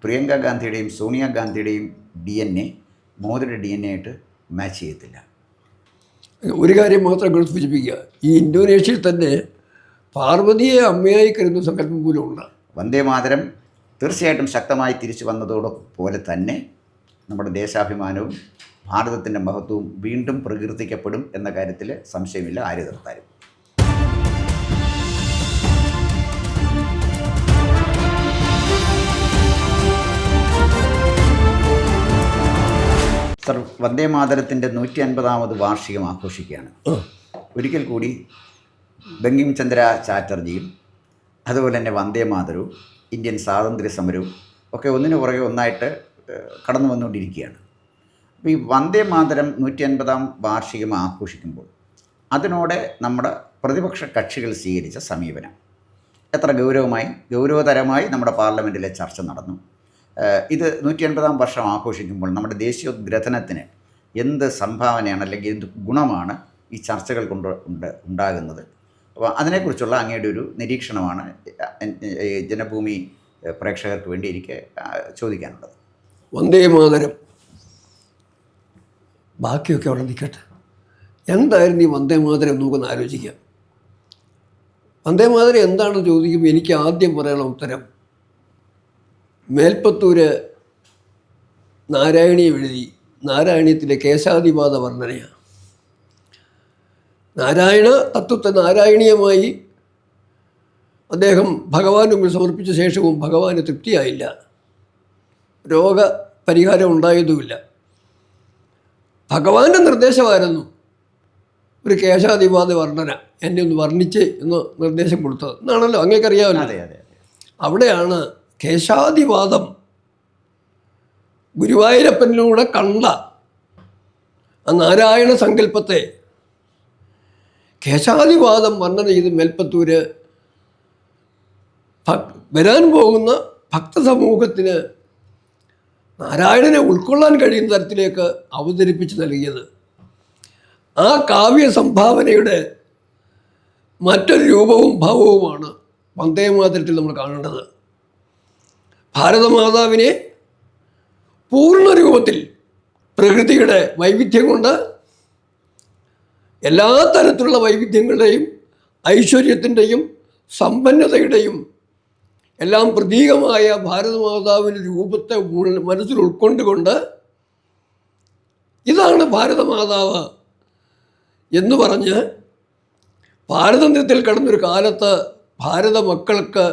Priyanka ഗാന്ധിയുടെയും സോണിയാഗാന്ധിയുടെയും DNA മോദിയുടെ DNA ആയിട്ട് match ചെയ്യത്തില്ല. ഒരു കാര്യം മാത്രം സൂചിപ്പിക്കുക, ഈ ഇന്തോനേഷ്യയിൽ തന്നെ പാർവതിയെ അമ്മയായി കരുതുന്ന സങ്കല്പം പോലും ഉണ്ട്. വന്ദേ മാതരം തീർച്ചയായിട്ടും ശക്തമായി തിരിച്ചു വന്നതോടൊപ്പം തന്നെ നമ്മുടെ ദേശാഭിമാനവും ഭാരതത്തിൻ്റെ മഹത്വവും വീണ്ടും പ്രകീർത്തിക്കപ്പെടും എന്ന കാര്യത്തിൽ സംശയമില്ല ആര് എതിർത്താലും. സർ, വന്ദേ മാതരത്തിൻ്റെ 150ാമത് വാർഷികം ആഘോഷിക്കുകയാണ്. ഒരിക്കൽ കൂടി ബങ്കിം ചന്ദ്ര ചാറ്റർജിയും അതുപോലെ തന്നെ വന്ദേ മാതരവും ഇന്ത്യൻ സ്വാതന്ത്ര്യ സമരവും ഒക്കെ ഒന്നിനു പുറകെ ഒന്നായിട്ട് കടന്നു വന്നുകൊണ്ടിരിക്കുകയാണ്. അപ്പോൾ ഈ വന്ദേ മാതരം 150ാം വാർഷികം ആഘോഷിക്കുമ്പോൾ അതിനോട് നമ്മുടെ പ്രതിപക്ഷ കക്ഷികൾ സ്വീകരിച്ച സമീപനം എത്ര ഗൗരവതരമായി നമ്മുടെ പാർലമെൻറ്റിലെ ചർച്ച നടന്നു. ഇത് 150ാം വർഷം ആഘോഷിക്കുമ്പോൾ നമ്മുടെ ദേശീയോദ്ഗ്രഥനത്തിന് എന്ത് സംഭാവനയാണ് അല്ലെങ്കിൽ എന്ത് ഗുണമാണ് ഈ ചർച്ചകൾ കൊണ്ട് ഉണ്ടാകുന്നത്? അപ്പോൾ അതിനെക്കുറിച്ചുള്ള അങ്ങയുടെ ഒരു നിരീക്ഷണമാണ് ജനഭൂമി പ്രേക്ഷകർക്ക് വേണ്ടി എനിക്ക് ചോദിക്കാനുള്ളത്. വന്ദേ മാതരം ബാക്കിയൊക്കെ അവിടെ നിൽക്കട്ടെ. എന്തായിരുന്നു ഈ വന്ദേ മാതരം നമുക്കൊന്ന് ആലോചിക്കാം. വന്ദേ മാതരം എന്താണെന്ന് ചോദിക്കുമ്പോൾ എനിക്ക് ആദ്യം പറയാനുള്ള ഉത്തരം മേൽപ്പത്തൂര് നാരായണീയം എഴുതി നാരായണീയത്തിലെ കേശാദിപാത വർണ്ണനയാണ്. നാരായണ തത്വത്തെ നാരായണീയമായി അദ്ദേഹം ഭഗവാന് മുമ്പിൽ സമർപ്പിച്ച ശേഷവും ഭഗവാന് തൃപ്തിയായില്ല, രോഗപരിഹാരം ഉണ്ടായതുമില്ല. ഭഗവാന്റെ നിർദ്ദേശമായിരുന്നു ഒരു കേശാദിപാത വർണ്ണന, എന്നെ ഒന്ന് വർണ്ണിച്ച് എന്ന് നിർദ്ദേശം കൊടുത്തത് എന്നാണല്ലോ, അങ്ങേക്കറിയാമല്ലോ. അവിടെയാണ് കേശാദിപാദം ഗുരുവായൂരപ്പനിലൂടെ കണ്ട ആ നാരായണ സങ്കല്പത്തെ കേശാദിപാദം വർണ്ണന ചെയ്ത് മേൽപ്പത്തൂര് വരാൻ പോകുന്ന ഭക്തസമൂഹത്തിന് നാരായണനെ ഉൾക്കൊള്ളാൻ കഴിയുന്ന തരത്തിലേക്ക് അവതരിപ്പിച്ച് നൽകിയത്. ആ കാവ്യ സംഭാവനയുടെ മറ്റൊരു രൂപവും ഭാവവുമാണ് വന്ദേ മാതരത്തിൽ നമ്മൾ കാണേണ്ടത്. ഭാരതമാതാവിനെ പൂർണ്ണ രൂപത്തിൽ പ്രകൃതിയുടെ വൈവിധ്യം കൊണ്ട് എല്ലാ തരത്തിലുള്ള വൈവിധ്യങ്ങളുടെയും ഐശ്വര്യത്തിൻ്റെയും സമ്പന്നതയുടെയും എല്ലാം പ്രതീകമായ ഭാരതമാതാവിൻ്റെ രൂപത്തെ മനസ്സിൽ ഉൾക്കൊണ്ടുകൊണ്ട് ഇതാണ് ഭാരതമാതാവ് എന്ന് പറഞ്ഞ് പാരതന്ത്ര്യത്തിൽ കടന്നൊരു കാലത്ത് ഭാരത മക്കൾക്ക്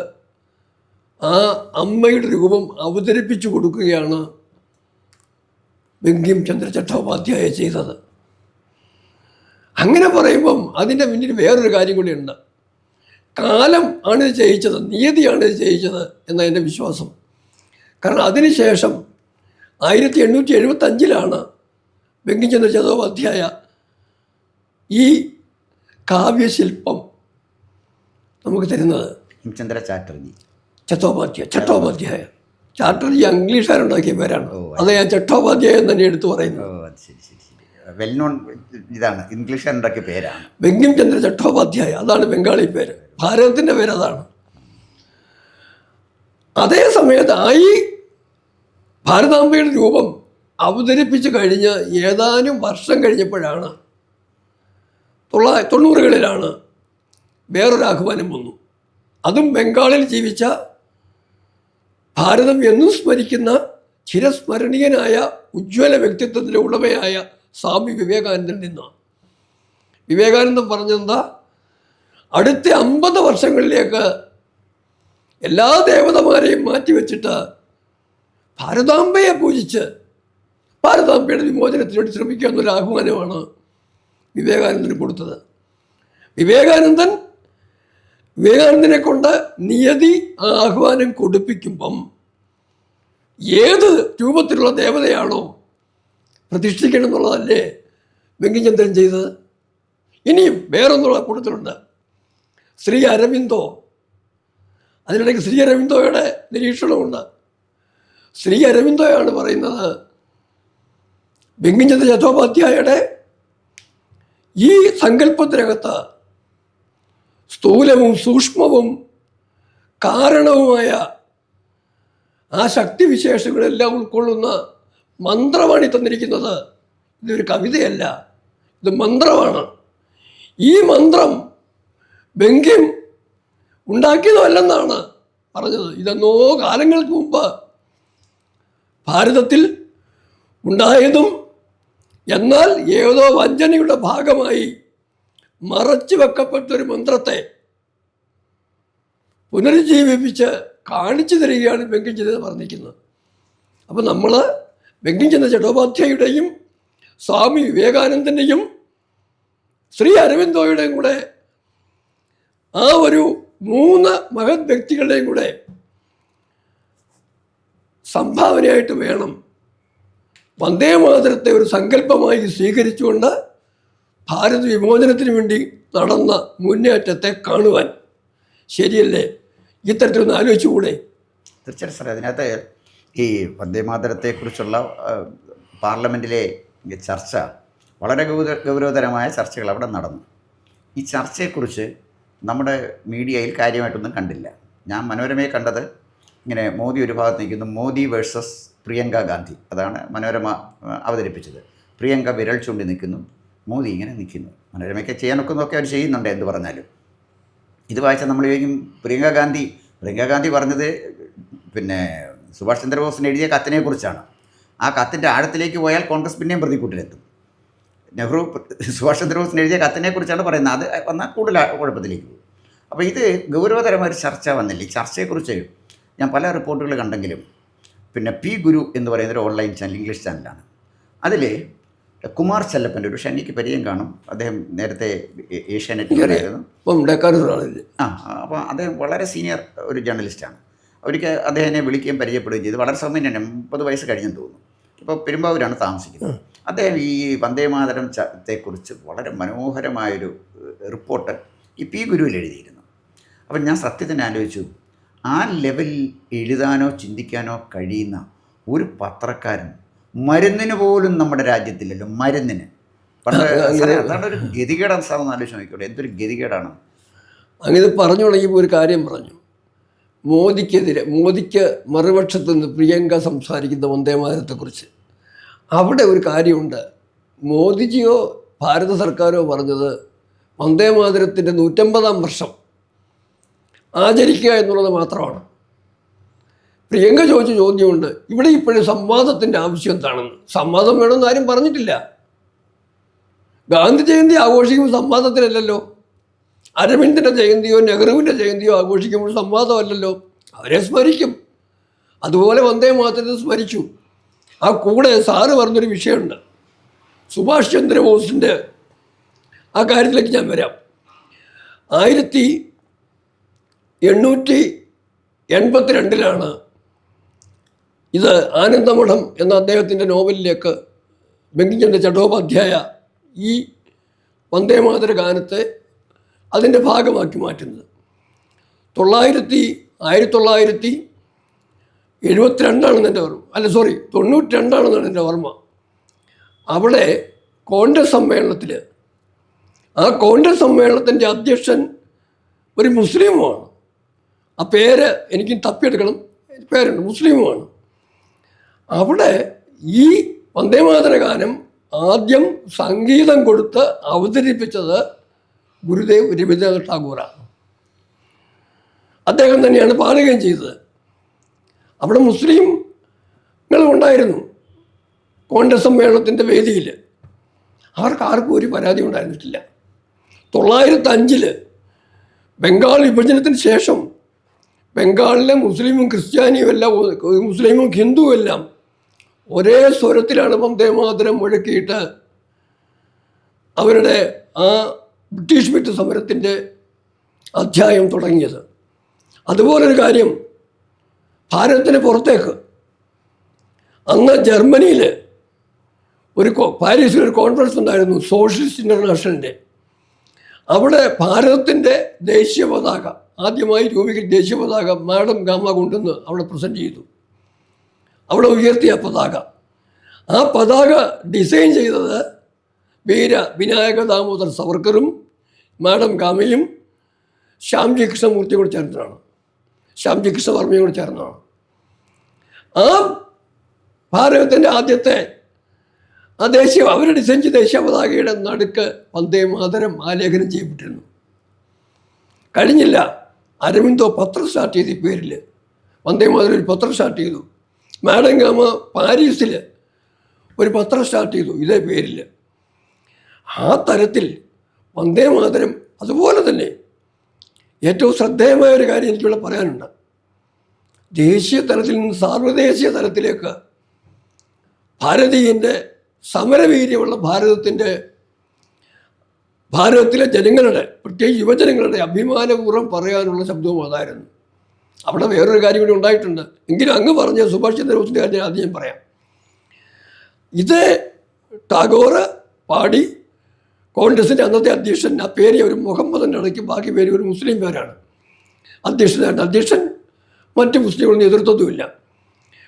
ആ അമ്മയുടെ രൂപം അവതരിപ്പിച്ചു കൊടുക്കുകയാണ് ബങ്കിം ചന്ദ്ര ചട്ടോപാധ്യായ ചെയ്തത്. അങ്ങനെ പറയുമ്പം അതിൻ്റെ മുന്നിൽ വേറൊരു കാര്യം കൂടിയുണ്ട്. കാലം ആണ് ഇത് ചെയ്യിച്ചത്, നിയതിയാണ് ഇത് ചെയ്യിച്ചത് എന്നതിൻ്റെ വിശ്വാസം. കാരണം അതിനുശേഷം 1875 ബങ്കിം ചന്ദ്ര ചട്ടോപാധ്യായ ഈ കാവ്യശില്പം നമുക്ക് തരുന്നത്. ചന്ദ്ര ചാറ്റർജി ചട്ടോപാധ്യായ ചാറ്റർജി ഇംഗ്ലീഷുകാരുണ്ടാക്കിയ പേരാണ്. അത് ഞാൻ ചട്ടോപാധ്യായ തന്നെ എടുത്തു പറയുന്നത്. വെൽ നോൺ ഇതാണ്, ഇംഗ്ലീഷുകാരുണ്ടാക്കിയ പേരാണ് ബങ്കിം ചന്ദ്ര ചട്ടോപാധ്യായ. അതാണ് ബംഗാളി പേര്, ഭാരതത്തിൻ്റെ പേര് അതാണ്. അതേ സമയത്ത് ഈ ഭാരതാംബയുടെ രൂപം അവതരിപ്പിച്ച് കഴിഞ്ഞ് ഏതാനും വർഷം കഴിഞ്ഞപ്പോഴാണ് 1990കളിലാണ് വേറൊരു ആഹ്വാനം വന്നു. അതും ബംഗാളിൽ ജീവിച്ച ഭാരതം എന്നും സ്മരിക്കുന്ന ചിരസ്മരണീയനായ ഉജ്ജ്വല വ്യക്തിത്വത്തിൻ്റെ ഉടമയായ സ്വാമി വിവേകാനന്ദൻ നിന്നാണ്. വിവേകാനന്ദൻ പറഞ്ഞെന്താ, അടുത്ത 50 വർഷങ്ങളിലേക്ക് എല്ലാ ദേവതമാരെയും മാറ്റിവെച്ചിട്ട് ഭാരതാംബയെ പൂജിച്ച് ഭാരതാംബയുടെ വിമോചനത്തിന് വേണ്ടി ശ്രമിക്കുക എന്നൊരു ആഹ്വാനമാണ് വിവേകാനന്ദന് കൊടുത്തത്. വിവേകാനന്ദനെ കൊണ്ട് നിയതി ആഹ്വാനം കൊടുപ്പിക്കുമ്പം ഏത് രൂപത്തിലുള്ള ദേവതയാണോ പ്രതിഷ്ഠിക്കണം എന്നുള്ളതല്ലേ ബങ്കിംചന്ദ്രൻ ചെയ്തത്. ഇനിയും വേറൊന്നുള്ള കൂട്ടത്തിലുണ്ട്, ശ്രീ അരവിന്ദോ. അതിനിടയ്ക്ക് ശ്രീ അരവിന്ദോയുടെ നിരീക്ഷണമുണ്ട്. ശ്രീ അരവിന്ദോയാണ് പറയുന്നത് ബങ്കിംചന്ദ്ര ചട്ടോപാധ്യായയുടെ ഈ സങ്കല്പത്തിനകത്ത് സ്ഥൂലവും സൂക്ഷ്മവും കാരണവുമായ ആ ശക്തിവിശേഷങ്ങളെല്ലാം ഉൾക്കൊള്ളുന്ന മന്ത്രമാണ് ഈ തന്നിരിക്കുന്നത്. ഇതൊരു കവിതയല്ല, ഇത് മന്ത്രമാണ്. ഈ മന്ത്രം ബെങ്കിം ഉണ്ടാക്കിയതല്ലെന്നാണ് പറഞ്ഞത്. ഇതെന്നോ കാലങ്ങൾക്ക് മുമ്പ് ഭാരതത്തിൽ ഉണ്ടായതും എന്നാൽ ഏതോ വഞ്ചനയുടെ ഭാഗമായി മറച്ചു വെക്കപ്പെട്ടൊരു മന്ത്രത്തെ പുനരുജ്ജീവിപ്പിച്ച് കാണിച്ചു തരികയാണ് ബങ്കിം ചന്ദ്ര പറഞ്ഞിരിക്കുന്നത്. അപ്പം നമ്മൾ ബങ്കിം ചന്ദ്ര ചട്ടോപാധ്യായുടെയും സ്വാമി വിവേകാനന്ദൻ്റെയും ശ്രീ അരവിന്ദോയുടെയും കൂടെ ആ ഒരു 3 മഹത് വ്യക്തികളുടെയും കൂടെ സംഭാവനയായിട്ട് വേണം വന്ദേമാതരത്തെ ഒരു സങ്കല്പമായി സ്വീകരിച്ചുകൊണ്ട് ഭാരത വിമോചനത്തിന് വേണ്ടി നടന്ന മുന്നേറ്റത്തെ കാണുവാൻ. ശരിയല്ലേ? ഇത്തരത്തിലൊന്ന് ആലോചിച്ചുകൂടെ? തീർച്ചയായിട്ടും സാറേ, അതിനകത്ത് ഈ വന്ദേമാതരത്തെക്കുറിച്ചുള്ള പാർലമെൻറ്റിലെ ചർച്ച വളരെ ഗൗരവതരമായ ചർച്ചകൾ അവിടെ നടന്നു. ഈ ചർച്ചയെക്കുറിച്ച് നമ്മുടെ മീഡിയയിൽ കാര്യമായിട്ടൊന്നും കണ്ടില്ല. ഞാൻ മനോരമയെ കണ്ടത് ഇങ്ങനെ മോദി ഒരു ഭാഗത്ത് നിൽക്കുന്നു, മോദി വേഴ്സസ് പ്രിയങ്ക ഗാന്ധി, അതാണ് മനോരമ അവതരിപ്പിച്ചത്. പ്രിയങ്ക വിരൽ ചൂണ്ടി നിൽക്കുന്നു, മോദി ഇങ്ങനെ നിൽക്കുന്നു. മനോരമയ്ക്ക് ചെയ്യാനൊക്കുന്നതൊക്കെ അവർ ചെയ്യുന്നുണ്ട് എന്ത് പറഞ്ഞാലും. ഇത് വായിച്ചാൽ നമ്മൾ ചോദിക്കും, പ്രിയങ്ക ഗാന്ധി പറഞ്ഞത് പിന്നെ സുഭാഷ് ചന്ദ്രബോസിന് എഴുതിയ കത്തിനെക്കുറിച്ചാണ്. ആ കത്തിൻ്റെ ആഴത്തിലേക്ക് പോയാൽ കോൺഗ്രസ് പിന്നെയും പ്രതിക്കൂട്ടിലെത്തും. നെഹ്റു സുഭാഷ് ചന്ദ്രബോസിന് എഴുതിയ കത്തിനെക്കുറിച്ചാണ് പറയുന്നത്. അത് വന്നാൽ കൂടുതൽ കുഴപ്പത്തിലേക്ക് പോകും. അപ്പോൾ ഇത് ഗൗരവതരമായ ഒരു ചർച്ച വന്നില്ല. ഈ ചർച്ചയെക്കുറിച്ച് ഞാൻ പല റിപ്പോർട്ടുകൾ കണ്ടെങ്കിലും പിന്നെ പി ഗുരു എന്ന് പറയുന്നൊരു ഓൺലൈൻ ചാനൽ, ഇംഗ്ലീഷ് ചാനലാണ്. അതിൽ കുമാർ ചെല്ലപ്പൻ്റെ, ഒരു ഷനിക്ക് പരിചയം കാണും, അദ്ദേഹം നേരത്തെ ഏഷ്യാനെറ്റിലായിരുന്നു. അപ്പോൾ അദ്ദേഹം വളരെ സീനിയർ ഒരു ജേർണലിസ്റ്റാണ്. ഒരിക്കൽ അദ്ദേഹത്തിനെ വിളിക്കുകയും പരിചയപ്പെടുകയും ചെയ്തു. വളരെ സൗമ്യനാണ്, 30 വയസ്സ് കഴിഞ്ഞെന്ന് തോന്നുന്നു. ഇപ്പോൾ പെരുമ്പാവൂരാണ് താമസിക്കുന്നത്. അദ്ദേഹം ഈ വന്ദേമാതരം ത്തെക്കുറിച്ച് വളരെ മനോഹരമായൊരു റിപ്പോർട്ട് ഈ പി ഗുരുവിൽ എഴുതിയിരുന്നു. അപ്പം ഞാൻ സത്യത്തിന് ആലോചിച്ചു, ആ ലെവലിൽ എഴുതാനോ ചിന്തിക്കാനോ കഴിയുന്ന ഒരു പത്രക്കാരൻ മരുന്നിന് പോലും നമ്മുടെ രാജ്യത്തില്ലല്ലോ. മരുന്നിന് അതാണ് ഒരു ഗതികേടാണ്. സാറൊന്ന് ആലോചിച്ച് നോക്കിക്കോട്ടെ, എന്തൊരു ഗതികേടാണ്. അങ്ങനെ പറഞ്ഞു തുടങ്ങിയപ്പോൾ ഒരു കാര്യം പറഞ്ഞു. മോദിക്ക് മറുപക്ഷത്ത് നിന്ന് പ്രിയങ്ക സംസാരിക്കുന്ന വന്ദേമാതരത്തെക്കുറിച്ച് അവിടെ ഒരു കാര്യമുണ്ട്. മോദിജിയോ ഭാരത സർക്കാരോ പറഞ്ഞത് വന്ദേമാതരത്തിൻ്റെ 150-ാം വർഷം ആചരിക്കുക എന്നുള്ളത് മാത്രമാണ്. പ്രിയങ്ക ചോദിച്ച ചോദ്യമുണ്ട്, ഇവിടെ ഇപ്പോഴും സംവാദത്തിൻ്റെ ആവശ്യം എന്താണെന്ന്. സംവാദം വേണമെന്ന് ആരും പറഞ്ഞിട്ടില്ല. ഗാന്ധി ജയന്തി ആഘോഷിക്കുമ്പോൾ സംവാദത്തിലല്ലല്ലോ. അരവിന്ദിൻ്റെ ജയന്തിയോ നെഹ്റുവിൻ്റെ ജയന്തിയോ ആഘോഷിക്കുമ്പോൾ സംവാദമല്ലല്ലോ. അവരെ സ്മരിക്കും. അതുപോലെ വന്ദേമാതരത്തെ സ്മരിച്ചു. ആ കൂടെ സാറ് പറഞ്ഞൊരു വിഷയമുണ്ട്, സുഭാഷ് ചന്ദ്രബോസിൻ്റെ. ആ കാര്യത്തിലേക്ക് ഞാൻ വരാം. 1882 ഇത് ആനന്ദമഠം എന്ന അദ്ദേഹത്തിൻ്റെ നോവലിലേക്ക് ബങ്കിം ചന്ദ്ര ചട്ടോപാധ്യായ ഈ വന്ദേമാതര ഗാനത്തെ അതിൻ്റെ ഭാഗമാക്കി മാറ്റുന്നത്. 1972 എൻ്റെ ഓർമ്മ, 92 എൻ്റെ ഓർമ്മ. അവിടെ കോൺഗ്രസ് സമ്മേളനത്തിൽ, ആ കോൺഗ്രസ് സമ്മേളനത്തിൻ്റെ അധ്യക്ഷൻ ഒരു മുസ്ലിമുമാണ്. ആ പേര് എനിക്ക് തപ്പിയെടുക്കണം, പേരുണ്ട്, മുസ്ലിമുമാണ്. അവിടെ ഈ വന്ദേമാതര ഗാനം ആദ്യം സംഗീതം കൊടുത്ത് അവതരിപ്പിച്ചത് ഗുരുദേവ് രവീന്ദ്രനാഥ് ടാഗോറാണ്. അദ്ദേഹം തന്നെയാണ് പാടുകയും ചെയ്തത്. അവിടെ മുസ്ലിങ്ങളും ഉണ്ടായിരുന്നു കോൺഗ്രസ് സമ്മേളനത്തിൻ്റെ വേദിയിൽ. ആർക്കും ഒരു പരാതി ഉണ്ടായിരുന്നിട്ടില്ല. 1905 ബംഗാൾ വിഭജനത്തിന് ശേഷം ബംഗാളിലെ മുസ്ലിമും ക്രിസ്ത്യാനിയും എല്ലാം, മുസ്ലിമും ഹിന്ദുവും എല്ലാം ഒരേ സ്വരത്തിലാണ് വന്ദേമാതരം മുഴക്കിയിട്ട് അവരുടെ ആ ബ്രിട്ടീഷ് വിരുദ്ധ സമരത്തിൻ്റെ അധ്യായം തുടങ്ങിയത്. അതുപോലൊരു കാര്യം ഭാരതത്തിന് പുറത്തേക്ക് അന്ന് ജർമ്മനിയിൽ പാരീസിൽ ഒരു കോൺഫറൻസ് ഉണ്ടായിരുന്നു, സോഷ്യലിസ്റ്റ് ഇൻ്റർനാഷണലിൻ്റെ. അവിടെ ഭാരതത്തിൻ്റെ ദേശീയ പതാക ആദ്യമായി രൂപീകരിച്ച ദേശീയ പതാക മാഡം ഗാമ കൊണ്ടുവന്ന് അവിടെ പ്രസൻറ്റ് ചെയ്തു. അവിടെ ഉയർത്തിയ പതാക, ആ പതാക ഡിസൈൻ ചെയ്തത് വീര വിനായക ദാമോദർ സവർക്കറും മാഡം ഗാമയും ശ്യാംജി കൃഷ്ണമൂർത്തിയും കൂടെ ചേർന്നതാണ്, ശ്യാംജി കൃഷ്ണവർമ്മയും കൂടെ ചേർന്നതാണ്. ആ ഭാരതത്തിൻ്റെ ആദ്യത്തെ ആ അവരുടെ ഡിസൈൻ ചെയ്ത ദേശീയ പതാകയുടെ നടുക്ക് വന്ദേ മാതരം ആലേഖനം ചെയ്യപ്പെട്ടിരുന്നു. കഴിഞ്ഞില്ല, അരവിന്ദോ പത്രം സ്റ്റാർട്ട് ചെയ്തു ഈ പേരിൽ. വന്ദേ മാതരം ഒരു പത്രം സ്റ്റാർട്ട് ചെയ്തു. മാഡം ഗാമ പാരീസിൽ ഒരു പത്രം സ്റ്റാർട്ട് ചെയ്തു ഇതേ പേരിൽ. ആ തരത്തിൽ വന്ദേ മാതരം. അതുപോലെ തന്നെ ഏറ്റവും ശ്രദ്ധേയമായ ഒരു കാര്യം എനിക്കിവിടെ പറയാനുണ്ട്. ദേശീയ തലത്തിൽ നിന്ന് സാർവദേശീയ തലത്തിലേക്ക് ഭാരതീയൻ്റെ സമരവീര്യമുള്ള ഭാരതത്തിലെ ജനങ്ങളുടെ, പ്രത്യേകിച്ച് യുവജനങ്ങളുടെ അഭിമാനപൂർവ്വം പറയാനുള്ള ശബ്ദവും അതായിരുന്നു. അവിടെ വേറൊരു കാര്യം കൂടി ഉണ്ടായിട്ടുണ്ട്. എങ്കിലും അങ്ങ് പറഞ്ഞ സുഭാഷ് ചന്ദ്രബോസിൻ്റെ കാര്യം ആദ്യം ഞാൻ പറയാം. ഇത് ടാഗോർ പാടി കോൺഗ്രസിൻ്റെ അന്നത്തെ അധ്യക്ഷൻ, ആ പേര് ഒരു മുഹമ്മദിൻ്റെ ഇടയ്ക്ക് ബാക്കി പേര് ഒരു മുസ്ലിം പേരാണ്, അധ്യക്ഷനായിട്ട്. അധ്യക്ഷൻ മറ്റ് മുസ്ലിങ്ങളുടെ നേതൃത്വത്തുമില്ല.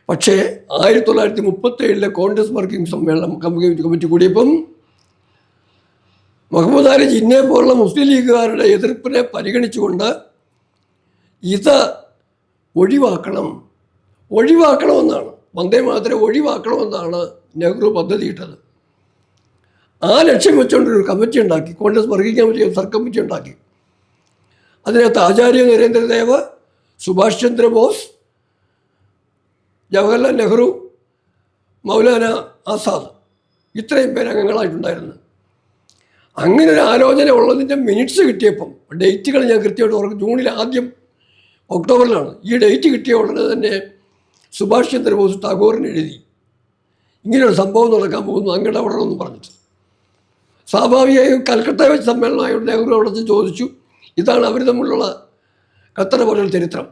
പക്ഷേ 1937 കോൺഗ്രസ് വർക്കിംഗ് സമ്മേളനം കമ്മിറ്റി കൂടിയപ്പം മുഹമ്മദ് അലി ജിന്നയെ പോലുള്ള മുസ്ലിം ലീഗുകാരുടെ എതിർപ്പിനെ പരിഗണിച്ചുകൊണ്ട് ഇത് ഒഴിവാക്കണമെന്നാണ്, വന്ദേ മാതരം ഒഴിവാക്കണമെന്നാണ് നെഹ്റു പദ്ധതിയിട്ടത്. ആ ലക്ഷ്യം വെച്ചുകൊണ്ടൊരു കമ്മിറ്റി ഉണ്ടാക്കി, Congress working committee, sir committee ഉണ്ടാക്കി. അതിനകത്ത് ആചാര്യ നരേന്ദ്രദേവ്, സുഭാഷ് ചന്ദ്രബോസ്, ജവഹർലാൽ നെഹ്റു, മൗലാന ആസാദ്, ഇത്രയും പേര് അംഗങ്ങളായിട്ടുണ്ടായിരുന്നു. അങ്ങനെ ഒരു ആലോചന ഉള്ളതിൻ്റെ മിനിറ്റ്സ് കിട്ടിയപ്പം, ഡേറ്റുകൾ ഞാൻ കൃത്യമായിട്ട് ഓർക്കും, ജൂണിൽ ആദ്യം ഒക്ടോബറിലാണ്. ഈ ഡേറ്റ് കിട്ടിയ ഉടനെ തന്നെ സുഭാഷ് ചന്ദ്രബോസ് ടാഗോറിന് എഴുതി, ഇങ്ങനെയൊരു സംഭവം നടക്കാൻ പോകുന്നു, അങ്ങോട്ട് അവിടെ എന്ന് പറഞ്ഞിട്ട്. സ്വാഭാവികമായും കൽക്കട്ട വെച്ച് സമ്മേളനമായിട്ട് നെഹ്റു അവിടെ നിന്ന് ചോദിച്ചു. ഇതാണ് അവർ തമ്മിലുള്ള ഖത്തർ പോലുള്ള ചരിത്രം.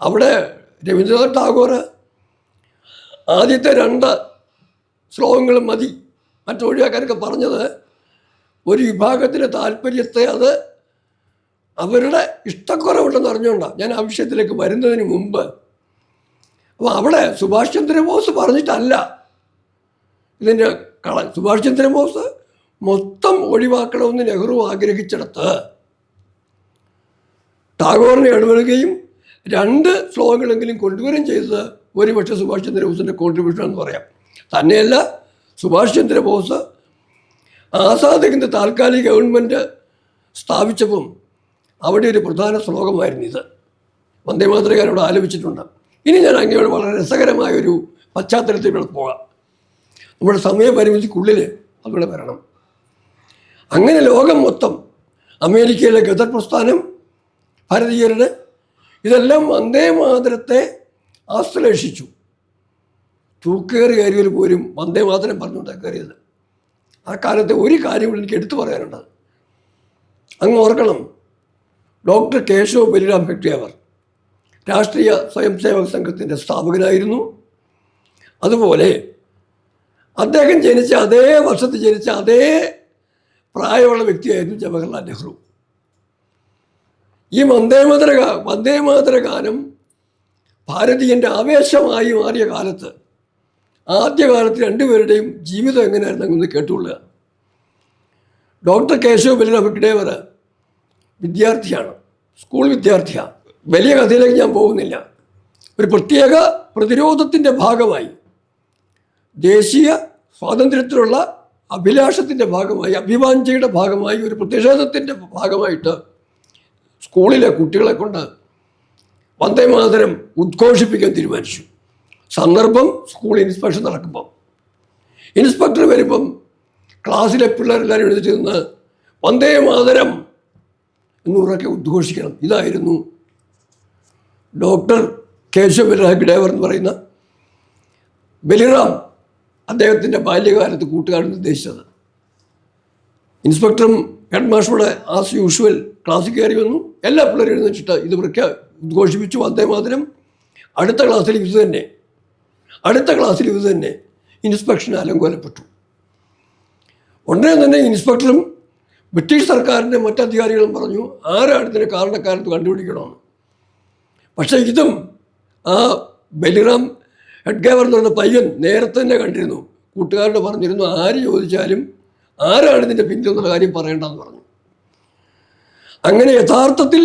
അവിടെ രവീന്ദ്രനാഥ് ടാഗോർ ആദ്യത്തെ 2 ശ്ലോകങ്ങളും മതി, മറ്റൊഴിവാക്കാനൊക്കെ പറഞ്ഞത് ഒരു വിഭാഗത്തിൻ്റെ താല്പര്യത്തെ അത് അവരുടെ ഇഷ്ടക്കുറവുണ്ടെന്ന് അറിഞ്ഞുകൊണ്ടാണ്. ഞാൻ ആ വിഷയത്തിലേക്ക് വരുന്നതിന് മുമ്പ് അപ്പോൾ അവിടെ സുഭാഷ് ചന്ദ്രബോസ് പറഞ്ഞിട്ടല്ല ഇതിൻ്റെ സുഭാഷ് ചന്ദ്രബോസ് മൊത്തം ഒഴിവാക്കണമെന്ന് നെഹ്റു ആഗ്രഹിച്ചിടത്ത് ടാഗോറിനെ ഇടപെടുകയും 2 ശ്ലോകങ്ങളെങ്കിലും കൊണ്ടുവരികയും ചെയ്തത് ഒരുപക്ഷെ സുഭാഷ് ചന്ദ്രബോസിൻ്റെ കോൺട്രിബ്യൂഷൻ എന്ന് പറയാം. തന്നെയല്ല, സുഭാഷ് ചന്ദ്രബോസ് ആസാദിൻ്റെ താൽക്കാലിക ഗവൺമെൻറ് സ്ഥാപിച്ചപ്പം അവിടെ ഒരു പ്രധാന ശ്ലോകമായിരുന്നു ഇത്. വന്ദേ മാതരം അവിടെ ആലപിച്ചിട്ടുണ്ട്. ഇനി ഞാൻ അങ്ങനെയോട് വളരെ രസകരമായൊരു പശ്ചാത്തലത്തിലൂടെ പോകാം. നമ്മുടെ സമയപരിമിതിക്കുള്ളിൽ അവിടെ വരണം. അങ്ങനെ ലോകം മൊത്തം, അമേരിക്കയിലെ ഗദർ പ്രസ്ഥാനം, ഭാരതീയരുടെ, ഇതെല്ലാം വന്ദേ മാതരത്തെ ആശ്ലേഷിച്ചു. തൂക്കേറി കയറിയവർ പോലും വന്ദേ മാതരം പറഞ്ഞുകൊണ്ടാണ് കയറിയത്. ആ കാലത്തെ ഒരു കാര്യം കൂടി എനിക്ക് എടുത്തു പറയാനുണ്ട്. അങ്ങ് ഓർക്കണം, ഡോക്ടർ കേശവ് ബലിറാം ഭെട്ട്യാവർ രാഷ്ട്രീയ സ്വയം സേവക സംഘത്തിൻ്റെ സ്ഥാപകനായിരുന്നു. അതുപോലെ അദ്ദേഹം ജനിച്ച അതേ വർഷത്തിൽ ജനിച്ച അതേ പ്രായമുള്ള വ്യക്തിയായിരുന്നു ജവഹർലാൽ നെഹ്റു. ഈ വന്ദേമാതര ഗാനം ഭാരതീയൻ്റെ ആവേശമായി മാറിയ കാലത്ത്, ആദ്യകാലത്ത് 2 പേരുടെയും ജീവിതം എങ്ങനെയായിരുന്നു അങ്ങ് കേട്ടുകൊള്ളുക. ഡോക്ടർ കേശവ് ബലിറാം ഭെട്ട്യാവർ വിദ്യാർത്ഥിയാണ്, സ്കൂൾ വിദ്യാർത്ഥിയാണ്. വലിയ കഥയിലേക്ക് ഞാൻ പോകുന്നില്ല. ഒരു പ്രത്യേക പ്രതിരോധത്തിൻ്റെ ഭാഗമായി, ദേശീയ സ്വാതന്ത്ര്യത്തിലുള്ള അഭിലാഷത്തിൻ്റെ ഭാഗമായി, അഭിവാഞ്ചയുടെ ഭാഗമായി, ഒരു പ്രതിഷേധത്തിൻ്റെ ഭാഗമായിട്ട് സ്കൂളിലെ കുട്ടികളെ കൊണ്ട് വന്ദേ മാതരം ഉദ്ഘോഷിപ്പിക്കാൻ തീരുമാനിച്ചു. സന്ദർഭം സ്കൂൾ ഇൻസ്പെക്ഷൻ നടക്കുമ്പം, ഇൻസ്പെക്ടർ വരുമ്പം ക്ലാസ്സിലെ പിള്ളേരെല്ലാവരും എഴുതിട്ട് നിന്ന് വന്ദേ മാതരം എന്നൂറൊക്കെ ഉദ്ഘോഷിക്കണം. ഇതായിരുന്നു ഡോക്ടർ കേശവ് ബലിറാം ഭെട്ട്യാവർ എന്ന് പറയുന്ന ബലിറാം അദ്ദേഹത്തിൻ്റെ ബാല്യകാലത്ത് കൂട്ടുകാരൻ നിർദ്ദേശിച്ചത്. ഇൻസ്പെക്ടറും ഹെഡ് മാസ്റ്ററുടെ ആസ് യൂഷ്വൽ ക്ലാസ്സിൽ കയറി വന്നു. എല്ലാ പിള്ളേരും എഴുന്നേറ്റിട്ട് ഇത് ഉദ്ഘോഷിപ്പിച്ചു വന്ദേ മാതരം. അടുത്ത ക്ലാസ്സിൽ ഇത് തന്നെ ഇൻസ്പെക്ഷൻ അലങ്കോലപ്പെട്ടു. ഉടനെ തന്നെ ഇൻസ്പെക്ടറും ബ്രിട്ടീഷ് സർക്കാരിൻ്റെ മറ്റധികാരികളും പറഞ്ഞു, ആരാണ് ഇതിൻ്റെ കാരണക്കാരത്ത് കണ്ടുപിടിക്കണമെന്ന്. പക്ഷേ ഇതും ആ ബലിറാം ഭെട്ട്യാവർ എന്ന് പറഞ്ഞ പയ്യൻ നേരത്തെ തന്നെ കണ്ടിരുന്നു. കൂട്ടുകാരോട് പറഞ്ഞിരുന്നു, ആര് ചോദിച്ചാലും ആരാണ് ഇതിൻ്റെ പിന്നിലെന്നുള്ള കാര്യം പറയേണ്ടതെന്ന് പറഞ്ഞു. അങ്ങനെ യഥാർത്ഥത്തിൽ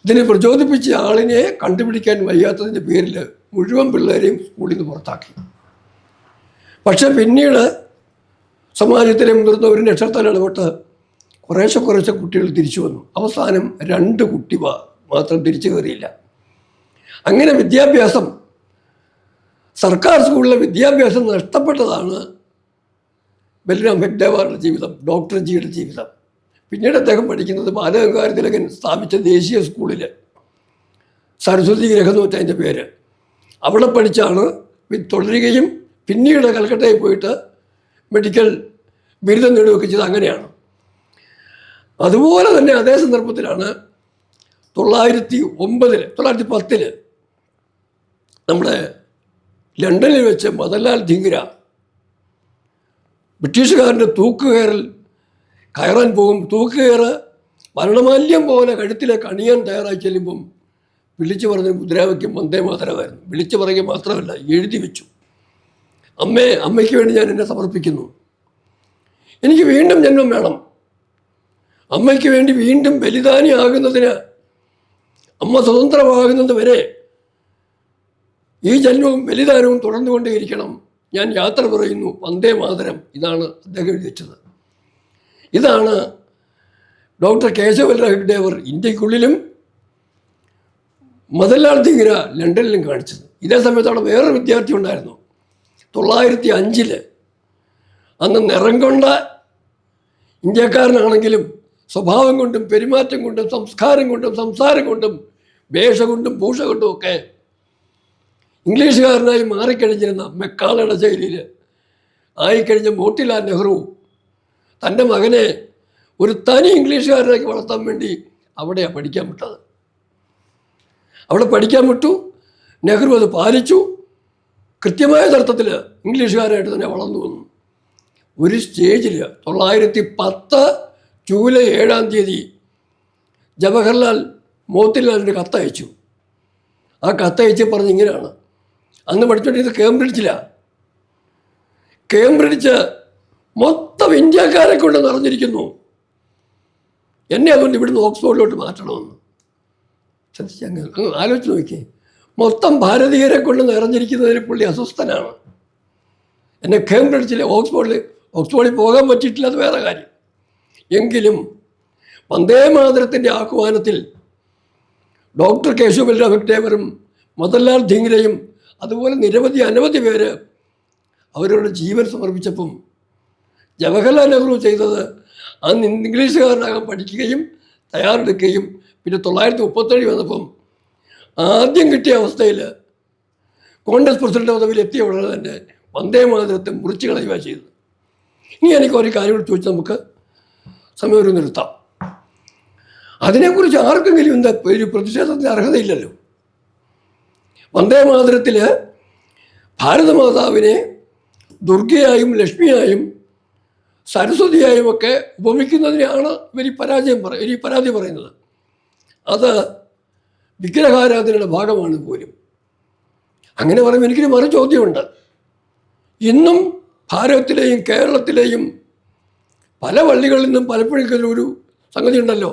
ഇതിനെ പ്രചോദിപ്പിച്ച ആളിനെ കണ്ടുപിടിക്കാൻ വയ്യാത്തതിൻ്റെ പേരിൽ മുഴുവൻ പിള്ളേരെയും സ്കൂളിൽ നിന്ന് പുറത്താക്കി. പക്ഷെ പിന്നീട് സമാജത്തിലെ മുതിർന്നവരും രക്ഷത്തിൽ ഇടപെട്ട് കുറേശ്ശെ കുട്ടികൾ തിരിച്ചു വന്നു. അവസാനം 2 കുട്ടി മാത്രം തിരിച്ചു കയറിയില്ല. അങ്ങനെ വിദ്യാഭ്യാസം, സർക്കാർ സ്കൂളിലെ വിദ്യാഭ്യാസം നഷ്ടപ്പെട്ടതാണ് ബൽറാം ഭട്ദേവാറിൻ്റെ ജീവിതം, ഡോക്ടർ ജിയുടെ ജീവിതം. പിന്നീട് അദ്ദേഹം പഠിക്കുന്നത് ബാലഗംഗാധര തിലകൻ സ്ഥാപിച്ച ദേശീയ സ്കൂളിൽ, സരസ്വതി ഗ്രഹം എന്ന് വെച്ചാൽ അതിൻ്റെ പേര്, അവിടെ പഠിച്ചാണ് തുടരുകയും പിന്നീട് കൽക്കട്ടയിൽ പോയിട്ട് മെഡിക്കൽ ബിരുദം നേടുകയൊക്കെ ചെയ്ത്. അങ്ങനെയാണ്. അതുപോലെ തന്നെ അതേ സന്ദർഭത്തിലാണ് 1910 നമ്മുടെ ലണ്ടനിൽ വെച്ച് മദൻലാൽ ധിംഗ്ര ബ്രിട്ടീഷുകാരൻ്റെ കയറാൻ പോകും. തൂക്കുകയറ് മരണമാല്യം പോലെ കഴുത്തിലേക്ക് അണിയാൻ തയ്യാറായി ചെല്ലുമ്പം വിളിച്ചു പറഞ്ഞ മുദ്രാവാക്യം വന്ദേ മാതരമായിരുന്നു. വിളിച്ചു പറയുക മാത്രമല്ല, എഴുതി വെച്ചു. അമ്മയ്ക്ക് വേണ്ടി ഞാൻ എന്നെ സമർപ്പിക്കുന്നു, എനിക്ക് വീണ്ടും ജന്മം വേണം, അമ്മയ്ക്ക് വേണ്ടി വീണ്ടും ബലിദാനിയാകുന്നതിന്, അമ്മ സ്വതന്ത്രമാകുന്നത് വരെ ഈ ജന്മവും ബലിദാനവും തുടർന്നുകൊണ്ടേയിരിക്കണം, ഞാൻ യാത്ര പറയുന്നു, വന്ദേ മാതരം. ഇതാണ് അദ്ദേഹം എഴുതി വെച്ചത്. ഇതാണ് ഡോക്ടർ കേശവരാവ് ഹെഗ്ഡേവർ ഇന്ത്യക്കുള്ളിലും മദൻലാൽ ധിംഗ്ര ലണ്ടനിലും കാണിച്ചത്. ഇതേ സമയത്ത് അവിടെ വേറൊരു വിദ്യാർത്ഥി ഉണ്ടായിരുന്നു. 1905 അന്ന് നിറം കൊണ്ട ഇന്ത്യക്കാരനാണെങ്കിലും സ്വഭാവം കൊണ്ടും പെരുമാറ്റം കൊണ്ടും സംസ്കാരം കൊണ്ടും സംസാരം കൊണ്ടും വേഷ കൊണ്ടും ഭൂഷ കൊണ്ടും ഒക്കെ ഇംഗ്ലീഷുകാരനായി മാറിക്കഴിഞ്ഞിരുന്ന മെക്കാളയുടെ ശൈലിയിൽ ആയിക്കഴിഞ്ഞ മോട്ടിലാൽ നെഹ്റു തൻ്റെ മകനെ ഒരു തനി ഇംഗ്ലീഷുകാരനാക്കി വളർത്താൻ വേണ്ടി അവിടെയാണ് പഠിക്കാൻ വിട്ടത്. അവിടെ പഠിക്കാൻ വിട്ടു. നെഹ്റു അത് പാലിച്ചു. കൃത്യമായ അർത്ഥത്തിൽ ഇംഗ്ലീഷുകാരായിട്ട് തന്നെ വളർന്നു വന്നു. ഒരു സ്റ്റേജിൽ 1910 ജൂലൈ 7 ജവഹർലാൽ മോത്തിലാലിൻ്റെ കത്തയച്ചു. ആ കത്തയച്ച് പറഞ്ഞ് ഇങ്ങനെയാണ്. അന്ന് പഠിച്ചുകൊണ്ടിരുന്നത് കേംബ്രിഡ്ജിലാണ്. കേംബ്രിഡ്ജ് മൊത്തം ഇന്ത്യക്കാരെ കൊണ്ട് നിറഞ്ഞിരിക്കുന്നു, എന്നെ അതുകൊണ്ട് ഇവിടുന്ന് ഓക്സ്ഫോർഡിലോട്ട് മാറ്റണമെന്ന്. അങ്ങ് ആലോചിച്ച് നോക്കി. മൊത്തം ഭാരതീയരെ കൊണ്ട് നിറഞ്ഞിരിക്കുന്നതിൽ പുള്ളി അസ്വസ്ഥനാണ്. എന്നെ കേംബ്രിഡ്ജിലെ ഓക്സ്ഫോർഡിൽ പോകാൻ പറ്റിയിട്ടില്ല, അത് വേറെ കാര്യം. എങ്കിലും വന്ദേ മാതരത്തിൻ്റെ ആഹ്വാനത്തിൽ ഡോക്ടർ കേശവരാവ് ഹെഗ്ഡേവറും മദൻലാൽ ധിംഗ്രയും അതുപോലെ അനവധി പേര് അവരുടെ ജീവൻ സമർപ്പിച്ചപ്പം ജവഹർലാൽ നെഹ്റു ചെയ്തത് അന്ന് ഇംഗ്ലീഷുകാരനാകാൻ പഠിക്കുകയും തയ്യാറെടുക്കുകയും പിന്നെ 1937 വന്നപ്പം ആദ്യം കിട്ടിയ അവസ്ഥയിൽ കോൺഗ്രസ് പ്രസിഡന്റ് പദവിയിൽ എത്തിയ ഉടനെ തന്നെ വന്ദേ മാതരത്തെ മുറിച്ച് കളയുക ചെയ്തത്. ഇനി എനിക്ക് ഒരു കാര്യം കൂടി ചോദിച്ചാൽ നമുക്ക് സമയം ഒരു നിർത്താം. അതിനെക്കുറിച്ച് ആർക്കെങ്കിലും എന്താ ഒരു പ്രതിഷേധത്തിന് അർഹതയില്ലല്ലോ. വന്ദേ മാതരത്തിൽ ഭാരതമാതാവിനെ ദുർഗയായും ലക്ഷ്മിയായും സരസ്വതിയായും ഒക്കെ ഉപമിക്കുന്നതിനെയാണ് ഇവർ പരാതി പറയുന്നത്. അത് വിഗ്രഹാരാധനയുടെ ഭാഗമാണ് പോലും. അങ്ങനെ പറയുമ്പോൾ എനിക്കൊരു മറു ചോദ്യമുണ്ട്. ഇന്നും ഭാരതത്തിലെയും കേരളത്തിലെയും പല പള്ളികളിൽ നിന്നും പലപ്പോഴും ഒരു സംഗതി ഉണ്ടല്ലോ,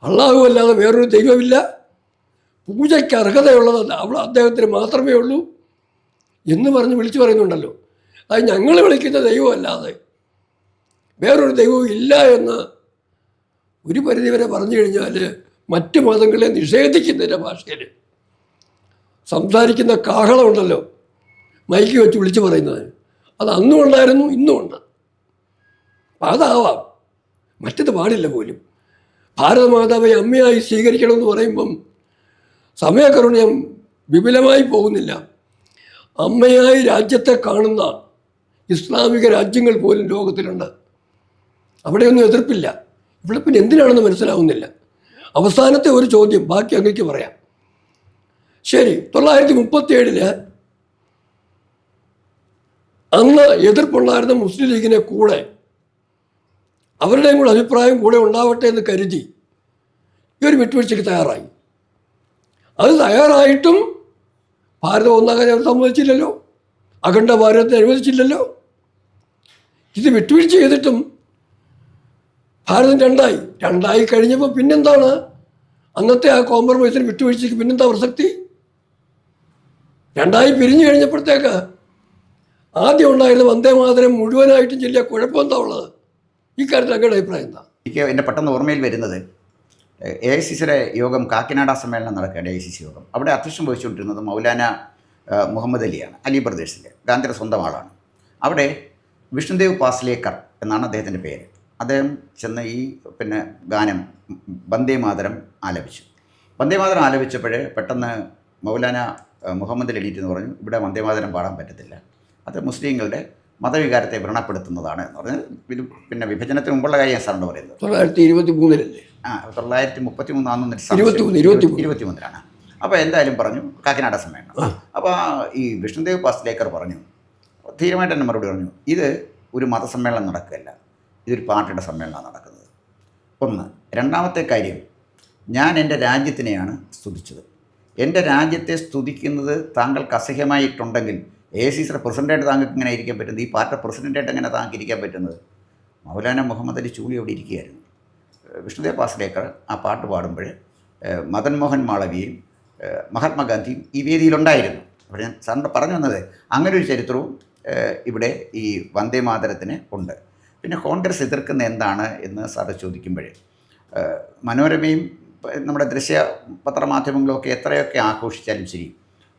അള്ളാഹു അല്ലാതെ വേറൊരു ദൈവമില്ല, പൂജയ്ക്ക് അർഹതയുള്ളതല്ല, അവിടെ അദ്ദേഹത്തിന് മാത്രമേ ഉള്ളൂ എന്ന് പറഞ്ഞ് വിളിച്ചു പറയുന്നുണ്ടല്ലോ. അത് ഞങ്ങൾ വിളിക്കുന്ന ദൈവമല്ലാതെ വേറൊരു ദൈവവും ഇല്ല എന്ന് ഒരു പരിധിവരെ പറഞ്ഞു കഴിഞ്ഞാൽ മറ്റ് മതങ്ങളെ നിഷേധിക്കുന്നതിൻ്റെ ഭാഷയിൽ സംസാരിക്കുന്ന കാഹളമുണ്ടല്ലോ, മൈക്ക് വെച്ച് വിളിച്ചു പറയുന്നത്, അത് അന്നും ഉണ്ടായിരുന്നു, ഇന്നും ഉണ്ട്. അതാവാം, മറ്റത് പാടില്ല പോലും. ഭാരതമാതാവെ അമ്മയായി സ്വീകരിക്കണമെന്ന് പറയുമ്പം സമയകരുണ്യം വിപുലമായി പോകുന്നില്ല. അമ്മയായി രാജ്യത്തെ കാണുന്ന ഇസ്ലാമിക രാജ്യങ്ങൾ പോലും ലോകത്തിലുണ്ട്. അവിടെയൊന്നും എതിർപ്പില്ല. ഇവിടെ പിന്നെ എന്തിനാണെന്ന് മനസ്സിലാവുന്നില്ല. അവസാനത്തെ ഒരു ചോദ്യം, ബാക്കി അങ്ങേക്ക് പറയാം. ശരി, 1937 അന്ന് എതിർപ്പുണ്ടായിരുന്ന മുസ്ലിം ലീഗിനെ കൂടെ അവരുടെയും കൂടെ അഭിപ്രായം കൂടെ ഉണ്ടാവട്ടെ എന്ന് കരുതി ഈ ഒരു വിട്ടുവീഴ്ചയ്ക്ക് തയ്യാറായി. അത് തയ്യാറായിട്ടും ഭാരതം ഒന്നാകാൻ അവർ സമ്മതിച്ചില്ലല്ലോ, അഖണ്ഡ ഭാരതത്തെ അനുവദിച്ചില്ലല്ലോ. ഇത് വിട്ടുവീഴ്ച ചെയ്തിട്ടും ഭാരതം രണ്ടായി കഴിഞ്ഞപ്പോൾ പിന്നെന്താണ് അന്നത്തെ ആ കോംപ്രമൈസിന് വിട്ടുവീഴ്ചയ്ക്ക് പിന്നെന്താ പ്രസക്തി? രണ്ടായി പിരിഞ്ഞു കഴിഞ്ഞപ്പോഴത്തേക്ക് ആദ്യം ഉണ്ടായിരുന്ന വന്ദേമാതരം മുഴുവനായിട്ടും ചൊല്ലിയ കുഴപ്പം എന്താ ഉള്ളത്? ഈ കാര്യത്തിൽ അങ്ങയുടെ അഭിപ്രായം എന്താ? എനിക്ക് എൻ്റെ പെട്ടെന്ന് ഓർമ്മയിൽ വരുന്നത് AICCയുടെ യോഗം കാക്കിനാട സമ്മേളനം നടക്കുകയാണ്. AICC യോഗം. അവിടെ അധ്യക്ഷം വഹിച്ചുകൊണ്ടിരുന്നത് മൗലാന മുഹമ്മദ് അലിയാണ്. അലി പ്രദേശിലെ ഗാന്ധിയുടെ സ്വന്തം ആളാണ്. അവിടെ വിഷ്ണുദേവ് പാസ്ലേക്കർ എന്നാണ് അദ്ദേഹത്തിൻ്റെ പേര്. അദ്ദേഹം ചെന്ന് ഈ ഗാനം വന്ദേമാതരം ആലപിച്ചു. വന്ദേമാതരം ആലപിച്ചപ്പോഴേ പെട്ടെന്ന് മൗലാന മുഹമ്മദ് അലി എന്ന് പറഞ്ഞു, ഇവിടെ വന്ദേമാതരം പാടാൻ പറ്റത്തില്ല, അത് മുസ്ലിങ്ങളുടെ മതവികാരത്തെ വ്രണപ്പെടുത്തുന്നതാണ് എന്ന് പറഞ്ഞ് വിഭജനത്തിന് മുമ്പുള്ള കാര്യം സാറിന് പറയുന്നത് 1923 1923 അപ്പോൾ എന്തായാലും പറഞ്ഞു കാക്കിനാട സമ്മേളനം. അപ്പോൾ ഈ വിഷ്ണുദേവ് പാസ്ലേക്കർ പറഞ്ഞു, ധീരമായിട്ട് തന്നെ മറുപടി പറഞ്ഞു, ഇത് ഒരു മതസമ്മേളനം നടക്കുകയല്ല, ഇതൊരു പാർട്ടിയുടെ സമ്മേളനമാണ് നടക്കുന്നത്. ഒന്ന്. രണ്ടാമത്തെ കാര്യം, ഞാൻ എൻ്റെ രാജ്യത്തിനെയാണ് സ്തുതിച്ചത്. എൻ്റെ രാജ്യത്തെ സ്തുതിക്കുന്നത് താങ്കൾക്ക് അസഹ്യമായിട്ടുണ്ടെങ്കിൽ AICCയുടെ പ്രസിഡൻ്റായിട്ട് താങ്കൾക്ക് ഇങ്ങനെ ഇരിക്കാൻ പറ്റുന്നത്, ഈ പാർട്ടി പ്രസിഡൻ്റായിട്ട് എങ്ങനെ താങ്കൾക്ക് ഇരിക്കാൻ പറ്റുന്നത്? മൗലാന മുഹമ്മദ് അലി ചൂളി അവിടെ ഇരിക്കുകയായിരുന്നു. വിഷ്ണുദേവ് പാസ്ലേക്കർ ആ പാട്ട് പാടുമ്പോൾ മദൻ മോഹൻ മാളവിയും മഹാത്മാഗാന്ധിയും ഈ വേദിയിലുണ്ടായിരുന്നു. അപ്പോൾ ഞാൻ സാറിന് പറഞ്ഞു വന്നത് അങ്ങനെ ഒരു ചരിത്രവും ഇവിടെ ഈ വന്ദേമാതരത്തിന് ഉണ്ട്. പിന്നെ കോൺഗ്രസ് എതിർക്കുന്ന എന്താണ് എന്ന് സാറ് ചോദിക്കുമ്പോൾ മനോരമയും നമ്മുടെ ദൃശ്യ പത്രമാധ്യമങ്ങളൊക്കെ എത്രയൊക്കെ ആഘോഷിച്ചാലും ശരി,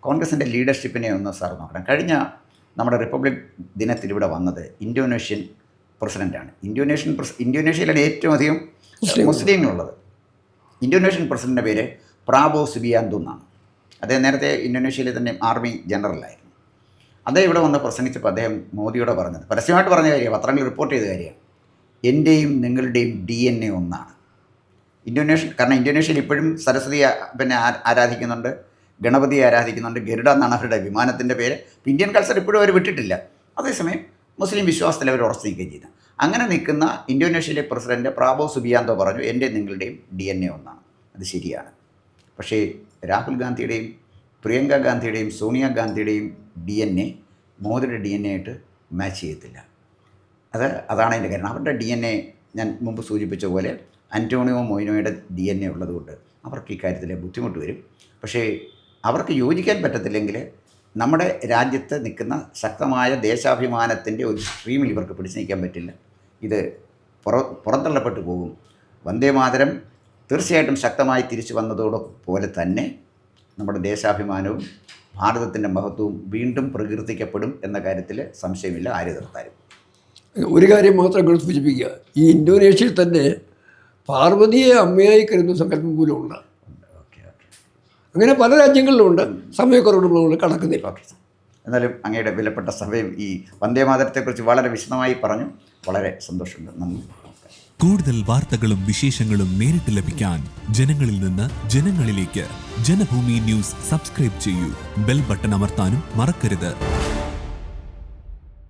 കോൺഗ്രസിൻ്റെ ലീഡർഷിപ്പിനെ ഒന്ന് സാർ നോക്കണം. കഴിഞ്ഞ നമ്മുടെ റിപ്പബ്ലിക് ദിനത്തിൽ ഇവിടെ വന്നത് ഇന്തോനേഷ്യൻ പ്രസിഡൻ്റാണ്. ഇന്തോനേഷ്യയിലാണ് ഏറ്റവും അധികം മുസ്ലിങ്ങളുള്ളത്. ഇന്തോനേഷ്യൻ പ്രസിഡൻ്റിൻ്റെ പേര് പ്രാബോ സുബിയാന്തു എന്നാണ്. അദ്ദേഹം നേരത്തെ ഇന്തോനേഷ്യയിലെ തന്നെ ആർമി ജനറലായിരുന്നു. അദ്ദേഹം ഇവിടെ വന്ന് പ്രസംഗിച്ചപ്പോൾ അദ്ദേഹം മോദിയോട് പറഞ്ഞത്, പരസ്യമായിട്ട് പറഞ്ഞ കാര്യം, പത്രങ്ങൾ റിപ്പോർട്ട് ചെയ്ത കാര്യമാണ്, എൻ്റെയും നിങ്ങളുടെയും DNA ഒന്നാണ്. കാരണം ഇന്തോനേഷ്യയിൽ ഇപ്പോഴും സരസ്വതി ആരാധിക്കുന്നുണ്ട്, ഗണപതിയെ ആരാധിക്കുന്നുണ്ട്, ഗരുഡ എന്നാണ് അവരുടെ വിമാനത്തിൻ്റെ പേര്. ഇന്ത്യൻ കൾച്ചർ ഇപ്പോഴും അവർ വിട്ടിട്ടില്ല. അതേസമയം മുസ്ലിം വിശ്വാസത്തിൽ അവർ ഉറച്ചു നിൽക്കുകയും ചെയ്തു. അങ്ങനെ നിൽക്കുന്ന ഇന്തോനേഷ്യയിലെ പ്രസിഡന്റ് പ്രാബോ സുബിയാന്തോ പറഞ്ഞു, എൻ്റെ നിങ്ങളുടെയും DNA ഒന്നാണ്. അത് ശരിയാണ്. പക്ഷേ രാഹുൽ ഗാന്ധിയുടെയും പ്രിയങ്ക ഗാന്ധിയുടെയും സോണിയാഗാന്ധിയുടെയും DNA മോദിയുടെ DNA ആയിട്ട് മാച്ച് ചെയ്യത്തില്ല. അതാണ് അതിൻ്റെ കാരണം. അവരുടെ DNA ഞാൻ മുമ്പ് സൂചിപ്പിച്ച പോലെ അന്റോണിയോ മൊയ്നോയുടെ DNA ഉള്ളതുകൊണ്ട് അവർക്ക് ഈ കാര്യത്തിൽ ബുദ്ധിമുട്ട് വരും. പക്ഷേ അവർക്ക് യോജിക്കാൻ പറ്റത്തില്ലെങ്കിൽ നമ്മുടെ രാജ്യത്ത് നിൽക്കുന്ന ശക്തമായ ദേശാഭിമാനത്തിൻ്റെ ഒരു സ്ട്രീമിൽ ഇവർക്ക് പിടിച്ചു നിൽക്കാൻ പറ്റില്ല. ഇത് പുറന്തള്ളപ്പെട്ടു പോകും. വന്ദേമാതരം തീർച്ചയായിട്ടും ശക്തമായി തിരിച്ചു വന്നതോടൊപ്പം തന്നെ നമ്മുടെ ദേശാഭിമാനവും ഭാരതത്തിൻ്റെ മഹത്വവും വീണ്ടും പ്രകീർത്തിക്കപ്പെടും എന്ന കാര്യത്തിൽ സംശയമില്ല ആര് എതിർത്താലും. ഒരു കാര്യം മാത്രം കൂടെ സൂചിപ്പിക്കുക, ഈ ഇന്തോനേഷ്യയിൽ തന്നെ പാർവതിയെ അമ്മയായി കരുതുന്ന സങ്കല്പം പോലും ഉണ്ട്. അങ്ങനെ പല രാജ്യങ്ങളിലുമുണ്ട്. സമയക്കുറവുകളുണ്ട്, കടക്കുന്നില്ല. എന്നാലും അങ്ങയുടെ വിലപ്പെട്ട സമയം ഈ വന്ദേമാതരത്തെക്കുറിച്ച് വളരെ വിശദമായി പറഞ്ഞു. വളരെ സന്തോഷമുണ്ട്. നന്ദി. കൂടുതൽ വാർത്തകളും വിശേഷങ്ങളും നേരിട്ട് ലഭിക്കാൻ ജനങ്ങളിൽ നിന്ന് ജനങ്ങളിലേക്ക് ജനഭൂമി ന്യൂസ് സബ്സ്ക്രൈബ് ചെയ്യൂ. ബെൽ ബട്ടൺ അമർത്താനും മറക്കരുത്.